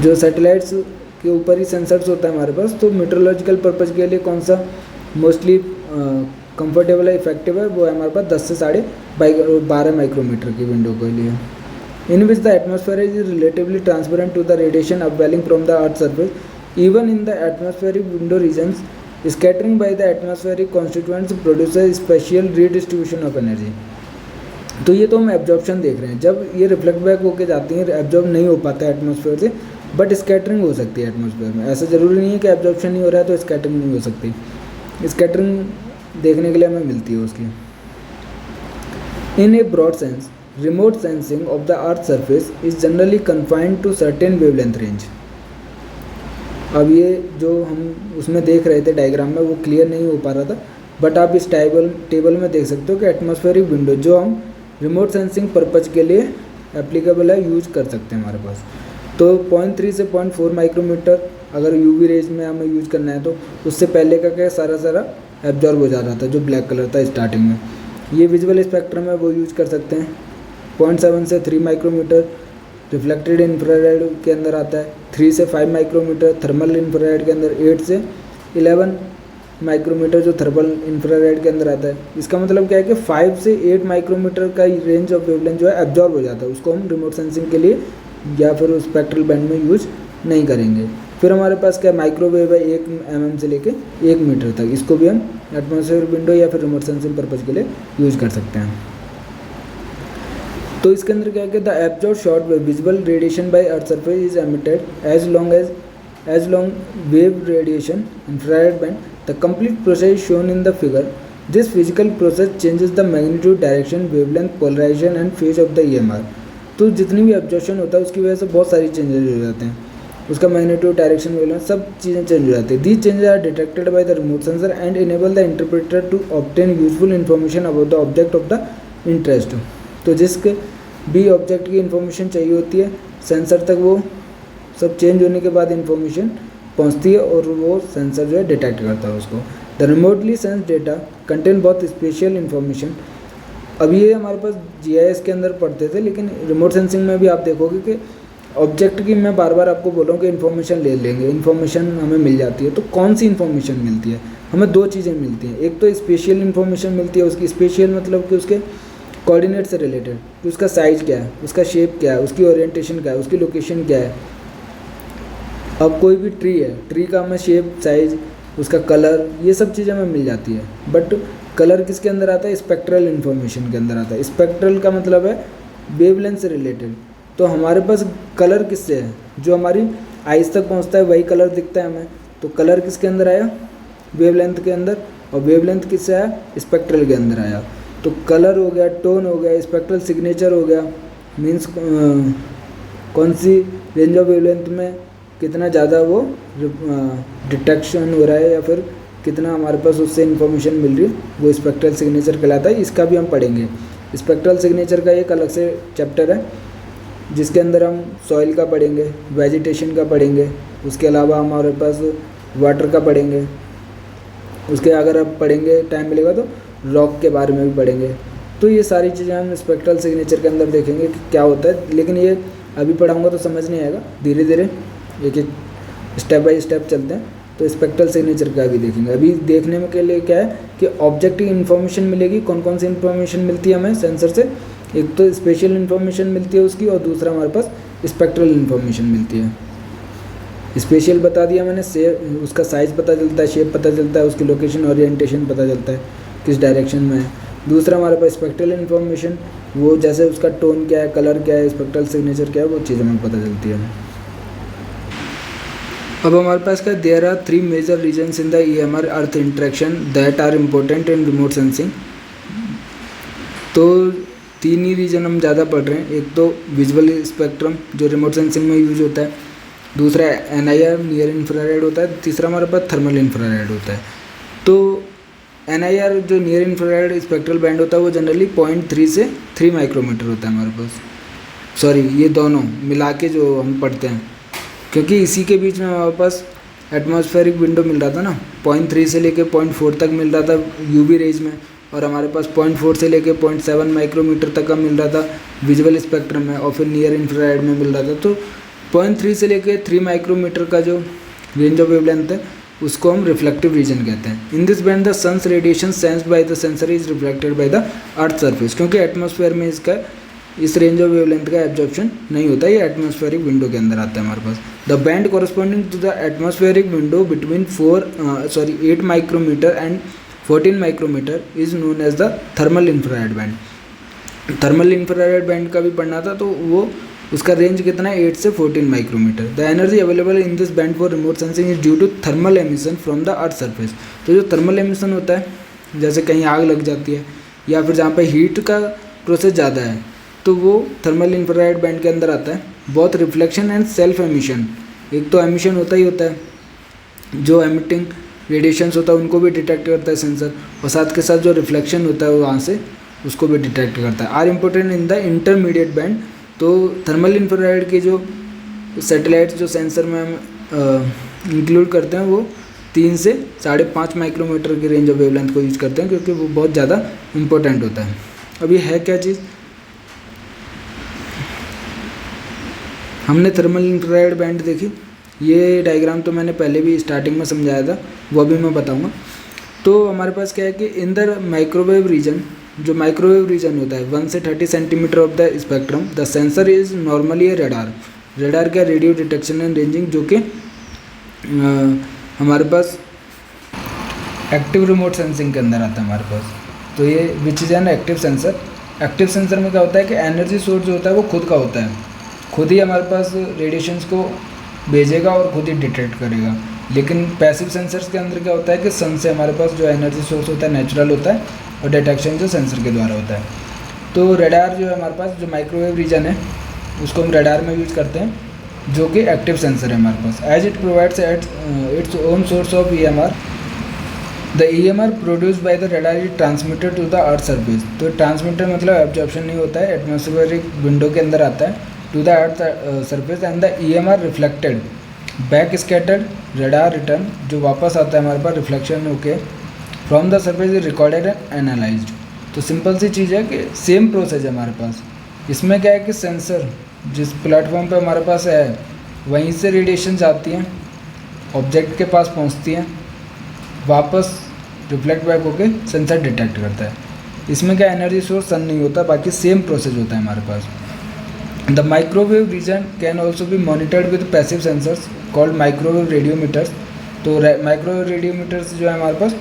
जो सैटेलाइट्स के ऊपर ही सेंसर्स होता है हमारे पास, तो meteorological पर्पज़ के लिए कौन सा मोस्टली कंफर्टेबल है, इफेक्टिव है, वो है हमारे पास 10 से 12.5 माइक्रोमीटर की विंडो के लिए। In which the atmosphere is relatively transparent to the radiation upwelling from the earth's surface. Even in the atmospheric window regions, scattering by the atmospheric constituents produces special redistribution of energy. तो ये तो हम एब्जॉर्प्शन देख रहे हैं, जब ये रिफ्लेक्ट बैक होके जाती हैं, एब्जॉर्ब नहीं हो पाता है एटमॉस्फेयर से, बट स्कैटरिंग हो सकती है एटमॉस्फेयर में। ऐसा ज़रूरी नहीं है कि एब्जॉर्प्शन नहीं हो रहा है तो स्कैटरिंग नहीं हो सकती। स्कैटरिंग देखने के लिए हमें मिलती है उसकी। In a broad sense remote sensing of the earth surface is generally confined to certain wavelength range. अब ये जो हम उसमें देख रहे थे डायग्राम में वो क्लियर नहीं हो पा रहा था, बट आप इस टेबल में देख सकते हो कि एटमॉस्फेरिक विंडो जो हम रिमोट सेंसिंग पर्पज़ के लिए एप्लीकेबल है, यूज कर सकते हैं हमारे पास। तो 0.3 से 0.4 माइक्रोमीटर अगर यूवी रेज में हमें यूज करना है तो उससे पहले का क्या सारा एब्जॉर्ब हो जा रहा था, जो ब्लैक कलर था स्टार्टिंग में। ये विजुअल स्पेक्ट्रम है वो यूज कर सकते हैं। 0.7 से 3 माइक्रोमीटर रिफ्लेक्टेड इंफ्रारेड के अंदर आता है। 3 से 5 माइक्रोमीटर थर्मल इंफ्रारेड के अंदर। 8 से 11 माइक्रोमीटर जो थर्मल इंफ्रारेड के अंदर आता है। इसका मतलब क्या है कि 5 से 8 माइक्रोमीटर का रेंज ऑफ वेवलेंथ जो है एब्जॉर्ब हो जाता है, उसको हम रिमोट सेंसिंग के लिए या फिर स्पेक्ट्रल बैंड में यूज नहीं करेंगे। फिर हमारे पास क्या माइक्रोवेव है 1 mm से लेके 1 मीटर तक, इसको भी हम एटमॉस्फेयर विंडो या फिर रिमोट सेंसिंग पर्पज़ के लिए यूज कर सकते हैं। तो इसके अंदर क्या है कि the absorb short wave visible radiation by earth surface is emitted as long wave radiation infrared band. The complete process shown in the figure. This physical process changes the magnitude, direction, wavelength, polarisation and phase of the EMR। तो जितनी भी एब्जॉर्प्शन होता है उसकी वजह से बहुत सारी चेंजेस हो जाते हैं, उसका मैग्नीट्यूड, डायरेक्शन, वेवलेंथ सब चीज़ें चेंज हो जाती है। These changes are detected by the remote sensor and enable the interpreter to obtain useful information about the object of the interest. तो जिसके भी ऑब्जेक्ट की इन्फॉर्मेशन चाहिए होती है सेंसर तक वो सब चेंज होने के बाद इन्फॉर्मेशन पहुंचती है और वो सेंसर जो है डिटेक्ट करता है उसको। The remotely sense data contain बहुत स्पेशल इन्फॉर्मेशन। अब ये हमारे पास GIS के अंदर पढ़ते थे, लेकिन रिमोट सेंसिंग में भी आप देखोगे कि ऑब्जेक्ट की मैं बार बार आपको बोल रहा हूँ कि इन्फॉर्मेशन ले लेंगे, इन्फॉर्मेशन हमें मिल जाती है। तो कौन सी इन्फॉर्मेशन मिलती है हमें? 2 चीज़ें मिलती हैं। एक तो स्पेशियल इन्फॉर्मेशन मिलती है, उसकी स्पेशियल मतलब कि उसके कोऑर्डिनेट से रिलेटेड, कि उसका साइज़ क्या है, उसका शेप क्या है, उसकी ओरिएंटेशन क्या है, उसकी लोकेशन क्या है। अब कोई भी ट्री है, ट्री का हमें शेप, साइज़, उसका कलर, ये सब चीज़ें हमें मिल जाती है। बट कलर किसके अंदर आता है? स्पेक्ट्रल इन्फॉर्मेशन के अंदर आता है। स्पेक्ट्रल का मतलब है वेवलेंथ से रिलेटेड। तो हमारे पास कलर किससे है? जो हमारी आइज़ तक पहुंचता है वही कलर दिखता है हमें। तो कलर किसके अंदर आया? वेवलेंथ के अंदर। और वेवलेंथ किससे आया? स्पेक्ट्रल के अंदर आया। तो कलर हो गया, टोन हो गया, स्पेक्ट्रल सिग्नेचर हो गया, मीन्स कौन सी रेंज ऑफ वेवलेंथ में कितना ज़्यादा वो डिटेक्शन हो रहा है या फिर कितना हमारे पास उससे इन्फॉर्मेशन मिल रही है, वो स्पेक्ट्रल सिग्नेचर कहलाता है। इसका भी हम पढ़ेंगे। स्पेक्ट्रल सिग्नेचर का एक अलग से चैप्टर है जिसके अंदर हम सॉइल का पढ़ेंगे, वेजिटेशन का पढ़ेंगे, उसके अलावा हमारे पास वाटर का पढ़ेंगे। उसके अगर आप पढ़ेंगे, टाइम मिलेगा तो रॉक के बारे में भी पढ़ेंगे। तो ये सारी चीज़ें हम स्पेक्ट्रल सिग्नेचर के अंदर देखेंगे कि क्या होता है, लेकिन ये अभी पढ़ाऊँगा तो समझ नहीं आएगा, धीरे धीरे एक एक स्टेप बाय स्टेप चलते हैं तो स्पेक्ट्रल सिग्नेचर का भी देखेंगे। अभी देखने में के लिए क्या है कि ऑब्जेक्ट की इन्फॉर्मेशन मिलेगी। कौन कौन सी इन्फॉर्मेशन मिलती है हमें सेंसर से? एक तो स्पेशल इन्फॉर्मेशन मिलती है उसकी, और दूसरा हमारे पास स्पेक्ट्रल इन्फॉर्मेशन मिलती है। स्पेशल बता दिया मैंने, उसका साइज़ पता चलता है, शेप पता चलता है, उसकी लोकेशन ओरिएंटेशन पता चलता है किस डायरेक्शन में है। दूसरा हमारे पास स्पेक्ट्रल इन्फॉर्मेशन, वो जैसे उसका टोन क्या है, कलर क्या है, स्पेक्ट्रल सिग्नेचर क्या है, वो चीज़ हमें पता चलती है। अब हमारे पास क्या, there are 3 major regions in the EMR earth interaction that are important in remote sensing. तो 3 ही रीजन हम ज़्यादा पढ़ रहे हैं। एक तो विजुअल स्पेक्ट्रम जो रिमोट सेंसिंग में यूज होता है, दूसरा NIR नियर इंफ्रारेड होता है, तीसरा हमारे पास थर्मल इंफ्रारेड होता है। तो NIR जो नियर इंफ्रारेड स्पेक्ट्रल बैंड होता है वो जनरली 0.3 से 3 माइक्रोमीटर होता है हमारे पास। सॉरी, ये दोनों मिला के जो हम पढ़ते हैं, क्योंकि इसी के बीच में हमारे पास एटमॉस्फेरिक विंडो मिल रहा था ना, 0.3 से लेके 0.4 तक मिल रहा था UV रेज में, और हमारे पास 0.4 से लेके 0.7 माइक्रोमीटर तक का मिल रहा था विजुअल स्पेक्ट्रम में, और फिर नियर इंफ्रारेड में मिल रहा था। तो 0.3 से लेके 3 माइक्रोमीटर का जो रेंज ऑफ वेवलेंथ है उसको हम रिफ्लेक्टिव रीजन कहते हैं। In this band the sun's radiation sensed by the sensor is reflected by the earth surface, क्योंकि एटमॉस्फेयर में इसका इस रेंज ऑफ वेवलेंथ का एब्जॉर्प्शन नहीं होता, ये एटमॉस्फेरिक विंडो के अंदर आता है हमारे पास। The band corresponding to the atmospheric window between 8 micrometre and 14 micrometre is known as the thermal infrared band. Thermal infrared band का भी पढ़ना था, तो वो उसका रेंज कितना है, 8 से 14 माइक्रोमीटर। The energy available in this band for remote sensing is due to thermal emission from the earth surface. तो जो थर्मल एमिशन होता है, जैसे कहीं आग लग जाती है या फिर जहाँ पे हीट का प्रोसेस ज़्यादा है, तो वो थर्मल इंफ्रारेड बैंड के अंदर आता है। बहुत रिफ्लेक्शन एंड सेल्फ एमिशन, एक तो एमिशन होता ही होता है, जो एमिटिंग रेडिएशंस होता है उनको भी डिटेक्ट करता है सेंसर, और साथ के साथ जो रिफ्लेक्शन होता है वहाँ से उसको भी डिटेक्ट करता है। Are important in the intermediate band. तो थर्मल इंफ्रारेड के जो सैटेलाइट्स जो सेंसर में हम इंक्लूड करते हैं, वो 3 से 5.5 माइक्रोमीटर की रेंज ऑफ वेवलेंथ को यूज करते हैं, क्योंकि वो बहुत ज़्यादा इंपॉर्टेंट होता है। अब ये है क्या चीज़, हमने थर्मल इंफ्रारेड बैंड देखी, ये डायग्राम तो मैंने पहले भी स्टार्टिंग में समझाया था, वो भी मैं बताऊंगा। तो हमारे पास क्या है कि इन द माइक्रोवेव रीजन, जो माइक्रोवेव रीजन होता है 1 से 30 centimetre of the spectrum, the sensor is normally A radar. Radar क्या, रेडियो डिटेक्शन एंड रेंजिंग, जो कि हमारे पास एक्टिव रिमोट सेंसिंग के अंदर आता है हमारे पास। तो ये which is an active sensor. Active sensor में क्या होता है कि एनर्जी सोर्स जो होता है वो खुद का होता है, खुद ही हमारे पास रेडिएशंस को भेजेगा और खुद ही डिटेक्ट करेगा। लेकिन पैसिव सेंसर्स के अंदर क्या होता है कि सन से हमारे पास जो एनर्जी सोर्स होता है नेचुरल होता है, और डिटेक्शन जो सेंसर के द्वारा होता है। तो रेडार जो है हमारे पास, जो माइक्रोवेव रीजन है उसको हम रेडार में यूज करते हैं, जो कि एक्टिव सेंसर है हमारे पास। As it provides its own source of EMR, the EMR produce by the radar is transmitted to the earth surface. तो ट्रांसमिटर मतलब एब्जॉर्प्शन नहीं होता है, एटमॉस्फेरिक विंडो के अंदर आता है to the earth surface, and the EMR reflected back scattered radar return, जो वापस आता है हमारे पास रिफ्लेक्शन होके from the surface is recorded and analysed. तो सिंपल सी चीज़ है कि सेम प्रोसेस है हमारे पास। इसमें क्या है कि सेंसर जिस प्लेटफॉर्म पे हमारे पास है वहीं से रेडिएशन जाती हैं, ऑब्जेक्ट के पास पहुंचती हैं, वापस रिफ्लेक्ट बैक होके सेंसर डिटेक्ट करता है। इसमें क्या एनर्जी सोर्स सन नहीं होता, बाकी सेम प्रोसेस होता है हमारे पास। The microwave region can also be monitored with passive sensors called microwave radiometers. तो माइक्रोवेव रेडियोमीटर्स जो है हमारे पास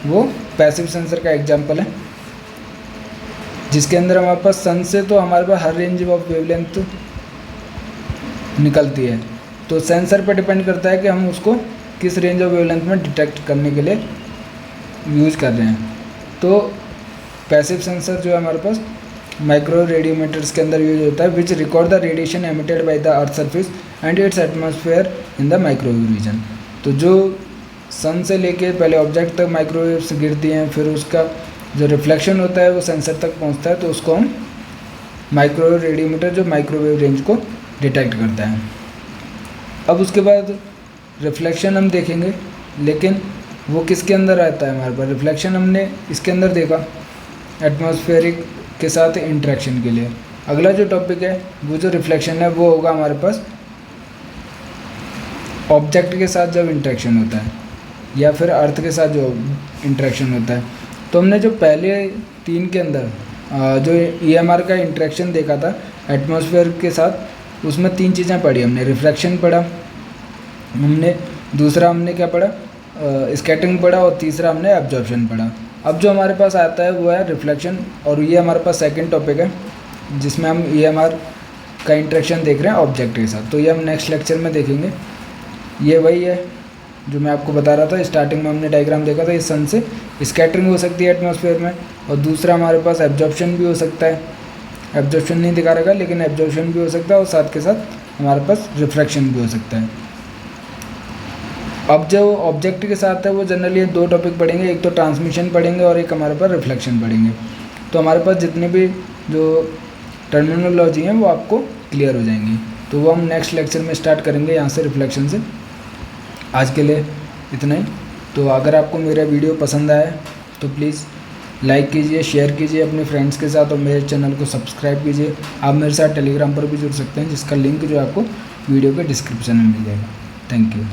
वो पैसिव सेंसर का एग्जाम्पल है, जिसके अंदर हमारे पास सन से तो हमारे पास हर रेंज ऑफ वेवलेंथ निकलती है। तो सेंसर पर डिपेंड करता है कि हम उसको किस रेंज ऑफ वेवलेंथ में डिटेक्ट करने के लिए यूज कर रहे हैं। तो पैसिव सेंसर जो है हमारे पास माइक्रोवेव रेडियोमीटर्स के अंदर यूज होता है, which record the radiation emitted by the earth surface and its atmosphere in the microwave region. तो जो सन से लेके पहले ऑब्जेक्ट तक माइक्रोवेव्स गिरती हैं, फिर उसका जो रिफ्लेक्शन होता है वो सेंसर तक पहुंचता है, तो उसको हम माइक्रोवेव रेडियोमीटर जो माइक्रोवेव रेंज को डिटेक्ट करता है। अब उसके बाद रिफ्लेक्शन हम देखेंगे, लेकिन वो किसके अंदर आता है हमारे पास। रिफ्लेक्शन हमने इसके अंदर देखा एटमॉस्फेरिक के साथ इंटरेक्शन के लिए। अगला जो टॉपिक है वो जो रिफ्लेक्शन है वो होगा हमारे पास ऑब्जेक्ट के साथ जब इंटरेक्शन होता है। या फिर अर्थ के साथ जो इंटरेक्शन होता है। तो हमने जो पहले 3 के अंदर जो EMR का इंटरेक्शन देखा था एटमॉस्फेयर के साथ, उसमें 3 चीज़ें पढ़ी हमने। रिफ्रैक्शन पढ़ा हमने, दूसरा हमने क्या पढ़ा, स्कैटरिंग पढ़ा, और तीसरा हमने एब्जॉर्प्शन पढ़ा। अब जो हमारे पास आता है वो है रिफ्लेक्शन, और ये हमारे पास सेकंड टॉपिक है जिसमें हम EMR का इंटरेक्शन देख रहे हैं ऑब्जेक्ट के साथ। तो ये हम नेक्स्ट लेक्चर में देखेंगे। ये वही है जो मैं आपको बता रहा था, स्टार्टिंग में हमने डायग्राम देखा था। इस सन से स्कैटरिंग हो सकती है एटमॉस्फेयर में, और दूसरा हमारे पास एब्जॉर्प्शन भी हो सकता है। एब्जॉर्प्शन नहीं दिखा रहेगा, लेकिन एब्जॉर्प्शन भी हो सकता है, और साथ के साथ हमारे पास रिफ्रैक्शन भी हो सकता है। अब जो ऑब्जेक्ट के साथ है वो जनरली 2 टॉपिक पढ़ेंगे, एक तो ट्रांसमिशन पढ़ेंगे और एक हमारे पास रिफ्लेक्शन पढ़ेंगे। तो हमारे पास जितने भी जो टर्मिनोलॉजी हैं वो आपको क्लियर हो जाएंगी। तो वो हम नेक्स्ट लेक्चर में स्टार्ट करेंगे यहाँ से, रिफ्लेक्शन से। आज के लिए इतना ही। तो अगर आपको मेरा वीडियो पसंद आया तो प्लीज़ लाइक कीजिए, शेयर कीजिए अपने फ्रेंड्स के साथ, और मेरे चैनल को सब्सक्राइब कीजिए। आप मेरे साथ टेलीग्राम पर भी जुड़ सकते हैं, जिसका लिंक जो है आपको वीडियो के डिस्क्रिप्शन में मिल जाएगा। Thank you.